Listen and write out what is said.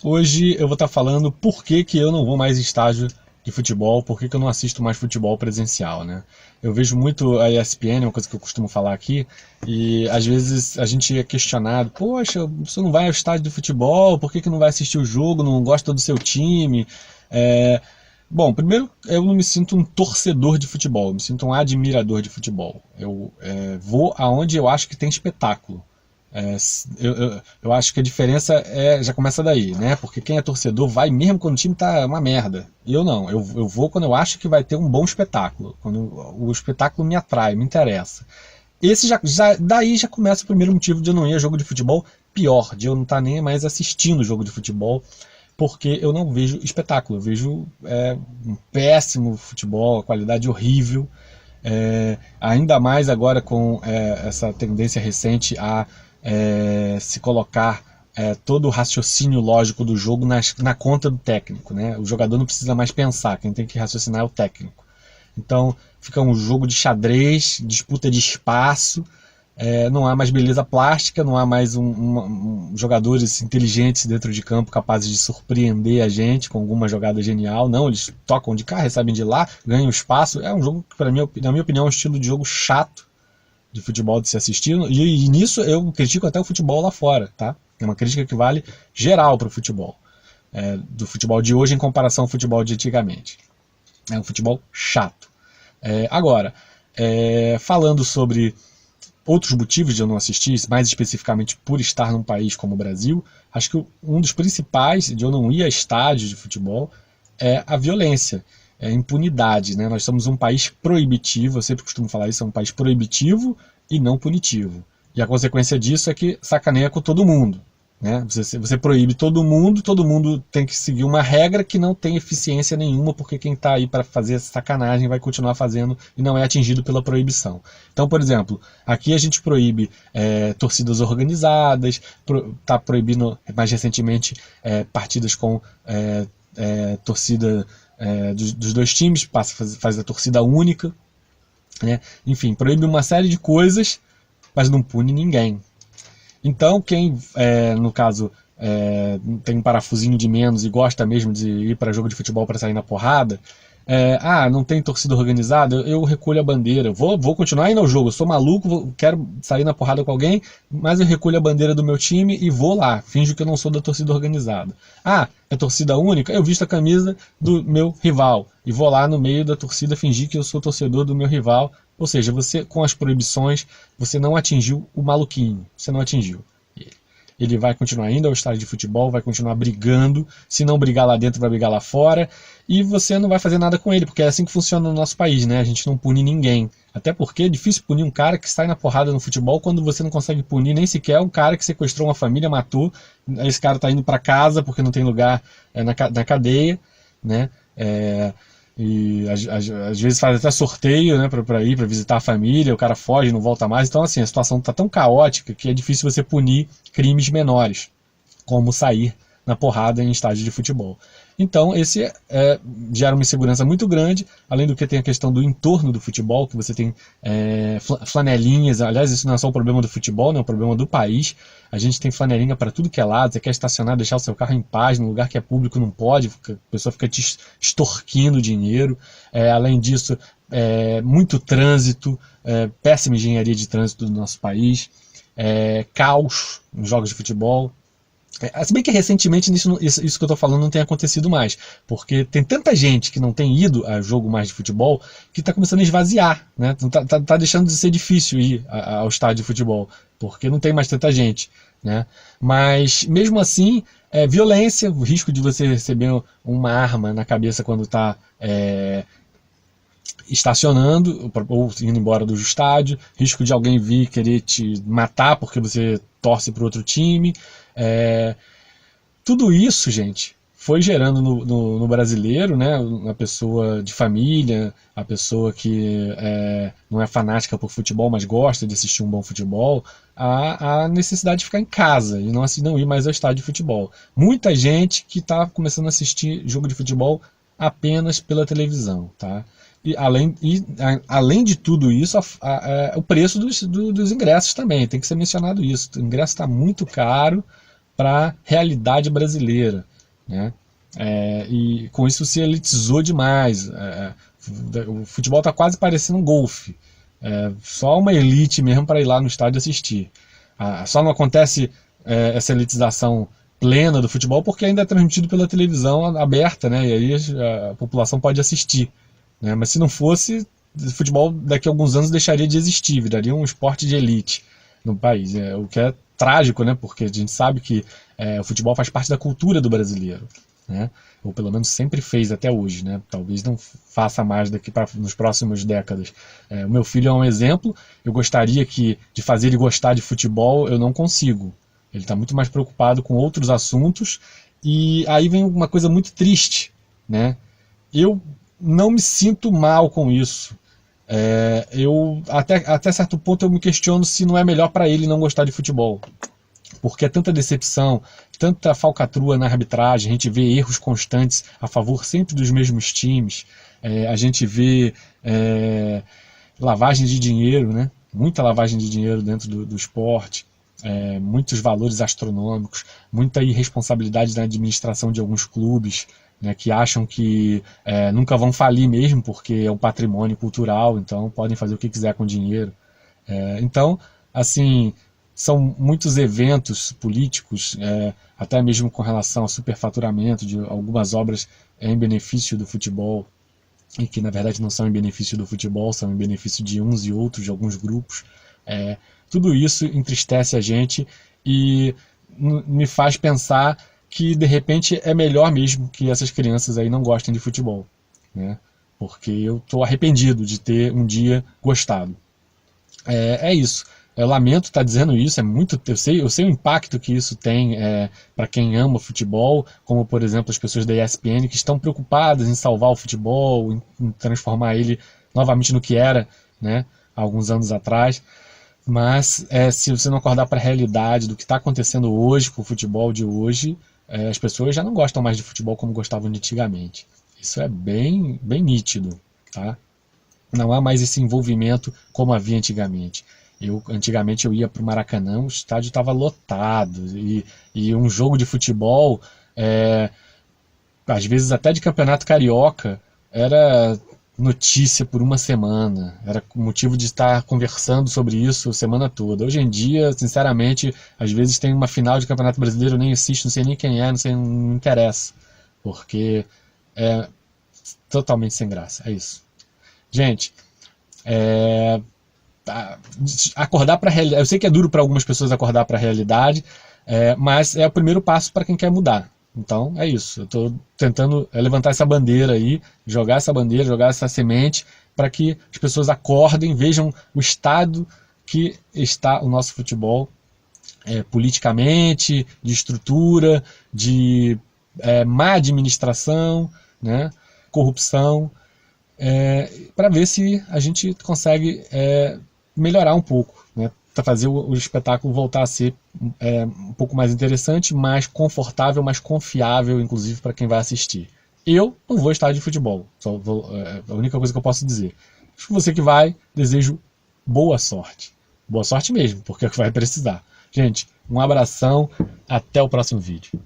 Hoje eu vou estar falando por que que eu não vou mais em estádio de futebol, por que que eu não assisto mais futebol presencial, né? Eu vejo muito a ESPN, uma coisa que eu costumo falar aqui, e às vezes a gente é questionado, poxa, você não vai ao estádio de futebol, por que que não vai assistir o jogo, não gosta do seu time? É... Bom, primeiro eu não me sinto um torcedor de futebol, eu me sinto um admirador de futebol. Eu vou aonde eu acho que tem espetáculo. Eu acho que a diferença já começa daí, né? Porque quem é torcedor vai mesmo quando o time tá uma merda. E eu não, eu vou quando eu acho que vai ter um bom espetáculo, quando o espetáculo me atrai, me interessa. Esse daí já começa o primeiro motivo de eu não ir a jogo de futebol, pior, de eu não estar nem mais assistindo jogo de futebol, porque eu não vejo espetáculo, eu vejo um péssimo futebol, qualidade horrível. Ainda mais agora com essa tendência recente a se colocar todo o raciocínio lógico do jogo na conta do técnico, né? O jogador não precisa mais pensar, quem tem que raciocinar é o técnico. Então fica um jogo de xadrez, disputa de espaço, não há mais beleza plástica, não há mais jogadores inteligentes dentro de campo capazes de surpreender a gente com alguma jogada genial. Não, eles tocam de cá, recebem de lá, ganham espaço. É um jogo que, na minha opinião, é um estilo de jogo chato de futebol de se assistir. E nisso eu critico até o futebol lá fora, tá? É uma crítica que vale geral para o futebol. Do futebol de hoje em comparação ao futebol de antigamente. É um futebol chato. Agora, falando sobre outros motivos de eu não assistir, mais especificamente por estar num país como o Brasil, acho que um dos principais de eu não ir a estádios de futebol é a violência, é a impunidade, né? Nós somos um país proibitivo, eu sempre costumo falar isso, é um país proibitivo e não punitivo. E a consequência disso é que sacaneia com todo mundo. Né? Você proíbe todo mundo tem que seguir uma regra que não tem eficiência nenhuma, porque quem está aí para fazer essa sacanagem vai continuar fazendo e não é atingido pela proibição. Então, por exemplo, aqui a gente proíbe torcidas organizadas, está proibindo mais recentemente partidas com torcida dos dois times, faz a torcida única, né? Enfim, proíbe uma série de coisas, mas não pune ninguém. Então, quem, no caso, tem um parafusinho de menos e gosta mesmo de ir para jogo de futebol para sair na porrada, não tem torcida organizada, eu recolho a bandeira, vou continuar indo ao jogo, eu sou maluco, quero sair na porrada com alguém, mas eu recolho a bandeira do meu time e vou lá, finjo que eu não sou da torcida organizada. É torcida única? Eu visto a camisa do meu rival e vou lá no meio da torcida fingir que eu sou torcedor do meu rival. Ou seja, você, com as proibições, você não atingiu o maluquinho, você não atingiu ele. Ele vai continuar indo ao estádio de futebol, vai continuar brigando, se não brigar lá dentro, vai brigar lá fora, e você não vai fazer nada com ele, porque é assim que funciona no nosso país, né? A gente não pune ninguém. Até porque é difícil punir um cara que sai na porrada no futebol quando você não consegue punir nem sequer um cara que sequestrou uma família, matou, esse cara está indo para casa porque não tem lugar na cadeia, né? E às vezes faz até sorteio, né, para ir, para visitar a família, o cara foge, não volta mais. Então, assim, a situação está tão caótica que é difícil você punir crimes menores, como sair na porrada em estádio de futebol. Então, esse gera uma insegurança muito grande, além do que tem a questão do entorno do futebol, que você tem flanelinhas. Aliás, isso não é só um problema do futebol, né, é um problema do país. A gente tem flanelinha para tudo que é lado, você quer estacionar, deixar o seu carro em paz, no lugar que é público não pode, a pessoa fica te extorquindo dinheiro. Além disso, muito trânsito, péssima engenharia de trânsito do nosso país, caos nos jogos de futebol. Se bem que recentemente isso que eu estou falando não tem acontecido mais, porque tem tanta gente que não tem ido a jogo mais de futebol que está começando a esvaziar, né? Tá deixando de ser difícil ir ao estádio de futebol, porque não tem mais tanta gente, né? Mas mesmo assim, violência, o risco de você receber uma arma na cabeça quando está estacionando ou indo embora do estádio, risco de alguém vir querer te matar porque você torce para outro time. Tudo isso, gente, foi gerando no brasileiro, né, a pessoa de família, a pessoa que não é fanática por futebol, mas gosta de assistir um bom futebol, a necessidade de ficar em casa e não ir mais ao estádio de futebol. Muita gente que está começando a assistir jogo de futebol apenas pela televisão, tá? E além de tudo isso, o preço dos ingressos também, tem que ser mencionado isso. O ingresso está muito caro para a realidade brasileira. né? E com isso se elitizou demais. O futebol está quase parecendo um golfe. Só uma elite mesmo para ir lá no estádio assistir. Só não acontece essa elitização plena do futebol porque ainda é transmitido pela televisão aberta, né? E aí a população pode assistir, né? Mas se não fosse, o futebol daqui a alguns anos deixaria de existir, viraria um esporte de elite no país, o que é trágico, né? Porque a gente sabe que o futebol faz parte da cultura do brasileiro, né? Ou pelo menos sempre fez até hoje, né? Talvez não faça mais daqui para nos próximos décadas. O meu filho é um exemplo. Eu gostaria de fazer ele gostar de futebol, eu não consigo. Ele está muito mais preocupado com outros assuntos e aí vem uma coisa muito triste, né? Eu não me sinto mal com isso. Eu até certo ponto eu me questiono se não é melhor para ele não gostar de futebol. Porque é tanta decepção, tanta falcatrua na arbitragem, a gente vê erros constantes a favor sempre dos mesmos times, a gente vê lavagem de dinheiro, né? Muita lavagem de dinheiro dentro do esporte, muitos valores astronômicos, muita irresponsabilidade na administração de alguns clubes, né, que acham que nunca vão falir mesmo, porque é um patrimônio cultural, então podem fazer o que quiser com o dinheiro. Então, assim, são muitos eventos políticos, até mesmo com relação ao superfaturamento de algumas obras em benefício do futebol, e que na verdade não são em benefício do futebol, são em benefício de uns e outros, de alguns grupos. Tudo isso entristece a gente e me faz pensar que de repente é melhor mesmo que essas crianças aí não gostem de futebol, né? Porque eu estou arrependido de ter um dia gostado. É isso. Eu lamento estar dizendo isso, eu sei o impacto que isso tem para quem ama futebol, como por exemplo as pessoas da ESPN que estão preocupadas em salvar o futebol, em transformar ele novamente no que era, né, há alguns anos atrás. Mas se você não acordar para a realidade do que está acontecendo hoje com o futebol de hoje, as pessoas já não gostam mais de futebol como gostavam de antigamente. Isso é bem, bem nítido, tá? Não há mais esse envolvimento como havia antigamente. Antigamente eu ia para o Maracanã, o estádio estava lotado, e um jogo de futebol, às vezes até de campeonato carioca, era notícia por uma semana, era motivo de estar conversando sobre isso a semana toda. Hoje em dia, sinceramente, às vezes tem uma final de campeonato brasileiro, eu nem assisto, não sei nem quem não sei, não me interessa, porque é totalmente sem graça, é isso. Gente, acordar para a realidade. Eu sei que é duro para algumas pessoas acordar para a realidade, mas é o primeiro passo para quem quer mudar. Então é isso. Eu estou tentando levantar essa bandeira aí, jogar essa bandeira, jogar essa semente, para que as pessoas acordem, vejam o estado que está o nosso futebol, politicamente, de estrutura, de má administração, né, corrupção, para ver se a gente consegue melhorar um pouco, né, para fazer o espetáculo voltar a ser um pouco mais interessante, mais confortável, mais confiável, inclusive para quem vai assistir. Eu não vou estar de futebol, a única coisa que eu posso dizer. Você que vai, desejo boa sorte. Boa sorte mesmo, porque é o que vai precisar. Gente, um abração, até o próximo vídeo.